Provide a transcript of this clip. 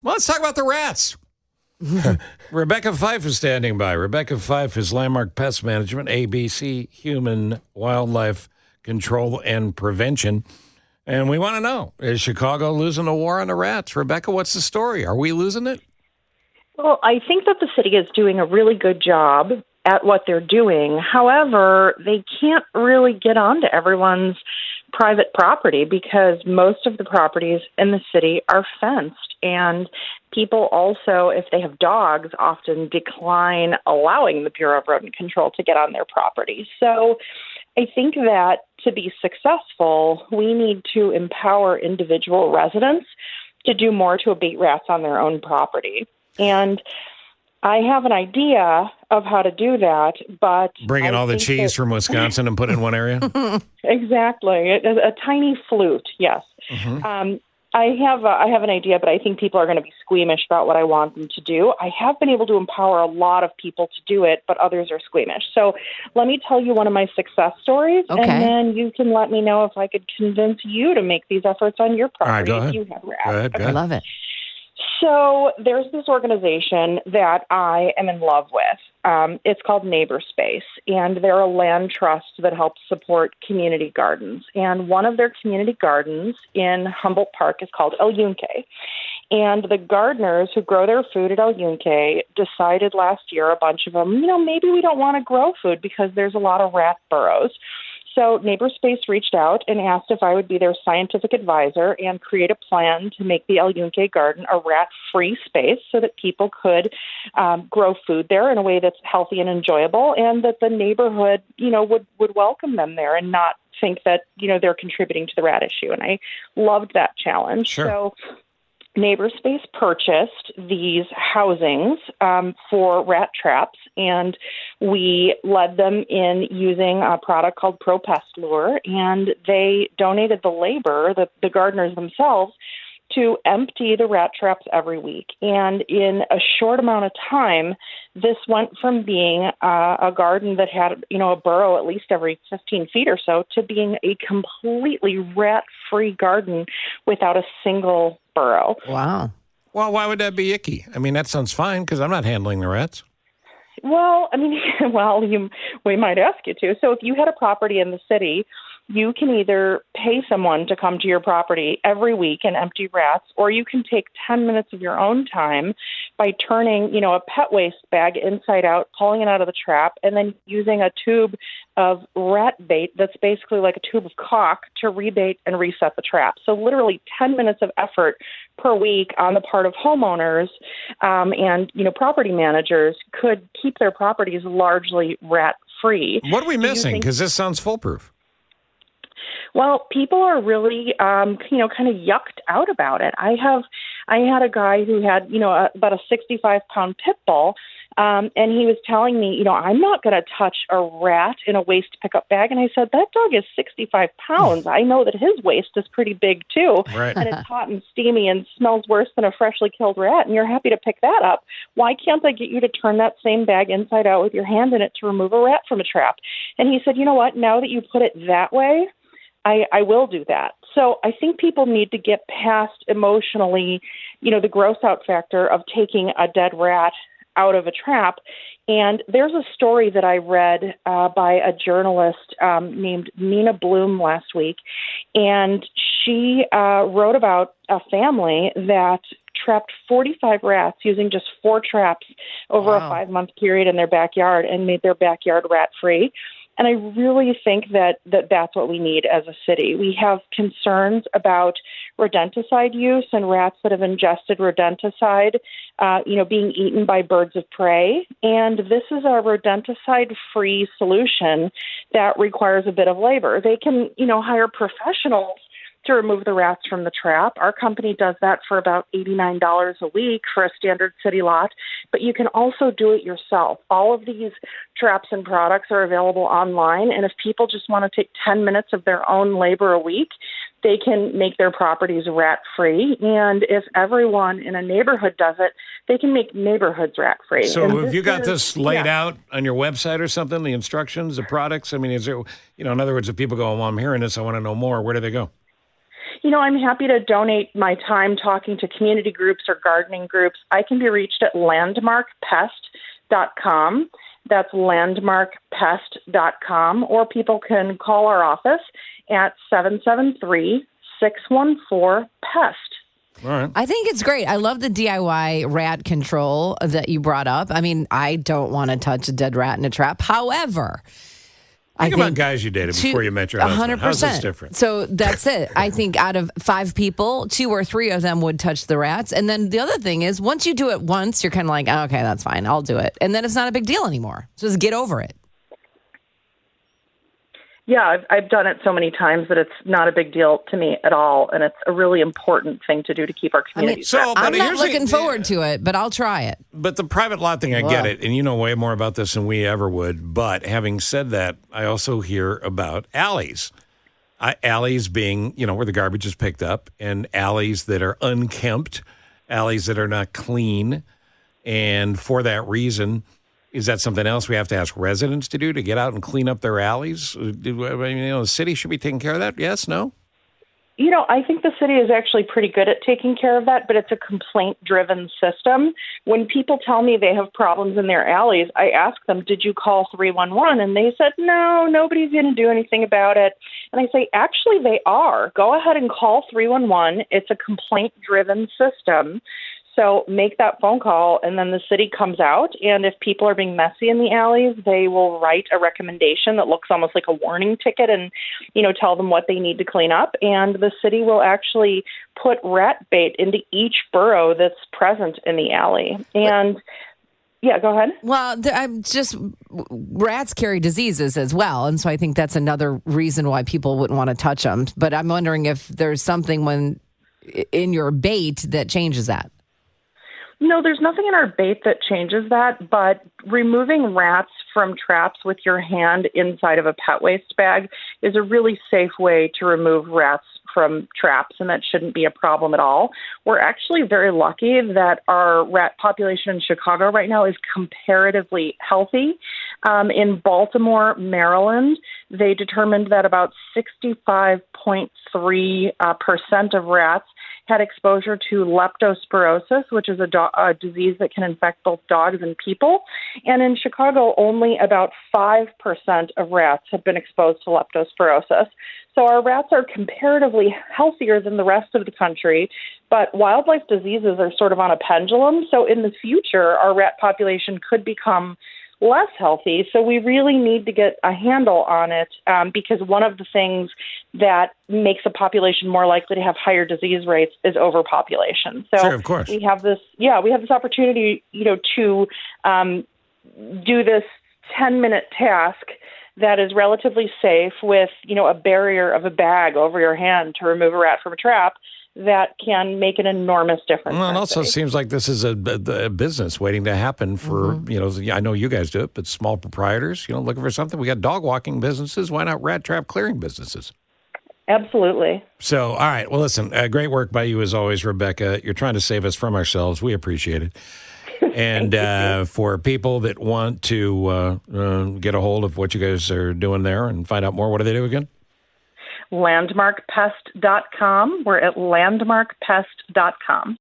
Well, let's talk about the rats. Rebecca Fyffe is standing by. Rebecca Fyffe is Landmark Pest Management, ABC, Human Wildlife Control and Prevention. And we want to know, is Chicago losing the war on the rats? Rebecca, what's the story? Are we losing it? Well, I think that the city is doing a really good job at what they're doing. However, they can't really get onto everyone's private property because most of the properties in the city are fenced. And people also, if they have dogs, often decline allowing the Bureau of Rodent Control to get on their property. So I think that to be successful, we need to empower individual residents to do more to abate rats on their own property. And I have an idea of how to do that, but... Bring in all the cheese from Wisconsin and put it in one area? Exactly. A tiny flute, yes. Mm-hmm. I have an idea, but I think people are going to be squeamish about what I want them to do. I have been able to empower a lot of people to do it, but others are squeamish. So let me tell you one of my success stories, and then you can let me know if I could convince you to make these efforts on your property. All right, go ahead. If you have rats. Go ahead. Okay. I love it. So there's this organization that I am in love with. It's called Neighbor Space, and they're a land trust that helps support community gardens. And one of their community gardens in Humboldt Park is called El Yunque. And the gardeners who grow their food at El Yunque decided last year, a bunch of them, maybe we don't want to grow food because there's a lot of rat burrows. So Neighbor Space reached out and asked if I would be their scientific advisor and create a plan to make the El Yunque garden a rat-free space so that people could grow food there in a way that's healthy and enjoyable, and that the neighborhood, would welcome them there and not think that, they're contributing to the rat issue. And I loved that challenge. Sure. So Neighbor Space purchased these housings for rat traps, and we led them in using a product called Pro Pest Lure, and they donated the labor, the gardeners themselves, to empty the rat traps every week. And in a short amount of time, this went from being a garden that had, a burrow at least every 15 feet or so to being a completely rat-free garden without a single burrow. Wow. Well, why would that be icky? I mean, that sounds fine because I'm not handling the rats. Well, we might ask you to. So if you had a property in the city, you can either pay someone to come to your property every week and empty rats, or you can take 10 minutes of your own time by turning, a pet waste bag inside out, pulling it out of the trap, and then using a tube of rat bait that's basically like a tube of caulk to rebait and reset the trap. So literally 10 minutes of effort per week on the part of homeowners and, property managers could keep their properties largely rat-free. What are we missing? Because this sounds foolproof. Well, people are really, kind of yucked out about it. I had a guy who had, about a 65-pound pit bull, and he was telling me, I'm not going to touch a rat in a waste pickup bag. And I said, that dog is 65 pounds. I know that his waste is pretty big, too. Right. And it's hot and steamy and smells worse than a freshly killed rat, and you're happy to pick that up. Why can't I get you to turn that same bag inside out with your hand in it to remove a rat from a trap? And he said, you know what, now that you put it that way, I will do that. So I think people need to get past emotionally, the gross out factor of taking a dead rat out of a trap. And there's a story that I read by a journalist named Nina Bloom last week. And she wrote about a family that trapped 45 rats using just 4 traps over a 5-month period in their backyard and made their backyard rat-free. And I really think that's what we need as a city. We have concerns about rodenticide use and rats that have ingested rodenticide, being eaten by birds of prey. And this is a rodenticide-free solution that requires a bit of labor. They can, hire professionals to remove the rats from the trap. Our company does that for about $89 a week for a standard city lot, but you can also do it yourself. All of these traps and products are available online, and if people just want to take 10 minutes of their own labor a week, they can make their properties rat-free. And if everyone in a neighborhood does it, they can make neighborhoods rat-free. So have you got this laid out on your website or something, the instructions, the products? I mean, is there, in other words, if people go, well, I'm hearing this, I want to know more, where do they go? I'm happy to donate my time talking to community groups or gardening groups. I can be reached at landmarkpest.com. That's landmarkpest.com, or people can call our office at 773-614-PEST. All right. I think it's great. I love the DIY rat control that you brought up. I mean, I don't want to touch a dead rat in a trap. However, Think about guys you dated before you met your husband. 100%. How's this different? So that's it. I think out of 5 people, 2 or 3 of them would touch the rats. And then the other thing is, once you do it once, you're kind of like, oh, okay, that's fine. I'll do it. And then it's not a big deal anymore. So just get over it. Yeah, I've done it so many times that it's not a big deal to me at all, and it's a really important thing to do to keep our community. I'm not looking forward to it, but I'll try it. But the private lot thing, I get it, and you know way more about this than we ever would. But having said that, I also hear about alleys. Alleys being, where the garbage is picked up, and alleys that are unkempt, alleys that are not clean, and for that reason. Is that something else we have to ask residents to do, to get out and clean up their alleys? The city should be taking care of that? Yes, no? I think the city is actually pretty good at taking care of that, but it's a complaint-driven system. When people tell me they have problems in their alleys, I ask them, did you call 311? And they said, no, nobody's going to do anything about it. And I say, actually, they are. Go ahead and call 311. It's a complaint-driven system. So make that phone call, and then the city comes out, and if people are being messy in the alleys, they will write a recommendation that looks almost like a warning ticket and, tell them what they need to clean up. And the city will actually put rat bait into each burrow that's present in the alley. And yeah, go ahead. Well, rats carry diseases as well. And so I think that's another reason why people wouldn't want to touch them. But I'm wondering if there's something in your bait that changes that. No, there's nothing in our bait that changes that, but removing rats from traps with your hand inside of a pet waste bag is a really safe way to remove rats from traps, and that shouldn't be a problem at all. We're actually very lucky that our rat population in Chicago right now is comparatively healthy. In Baltimore, Maryland, they determined that about 65.3% of rats had exposure to leptospirosis, which is a disease that can infect both dogs and people. And in Chicago, only about 5% of rats have been exposed to leptospirosis. So our rats are comparatively healthier than the rest of the country, but wildlife diseases are sort of on a pendulum. So in the future, our rat population could become less healthy. So we really need to get a handle on it, because one of the things that makes a population more likely to have higher disease rates is overpopulation. So sure, of course. we have this opportunity, to do this 10-minute task that is relatively safe with, a barrier of a bag over your hand to remove a rat from a trap that can make an enormous difference. Well, it also seems like this is a business waiting to happen for, I know you guys do it, but small proprietors, looking for something. We got dog walking businesses. Why not rat trap clearing businesses? Absolutely. So, all right. Well, listen, great work by you as always, Rebecca. You're trying to save us from ourselves. We appreciate it. And for people that want to get a hold of what you guys are doing there and find out more, what do they do again? Landmarkpest.com. We're at landmarkpest.com.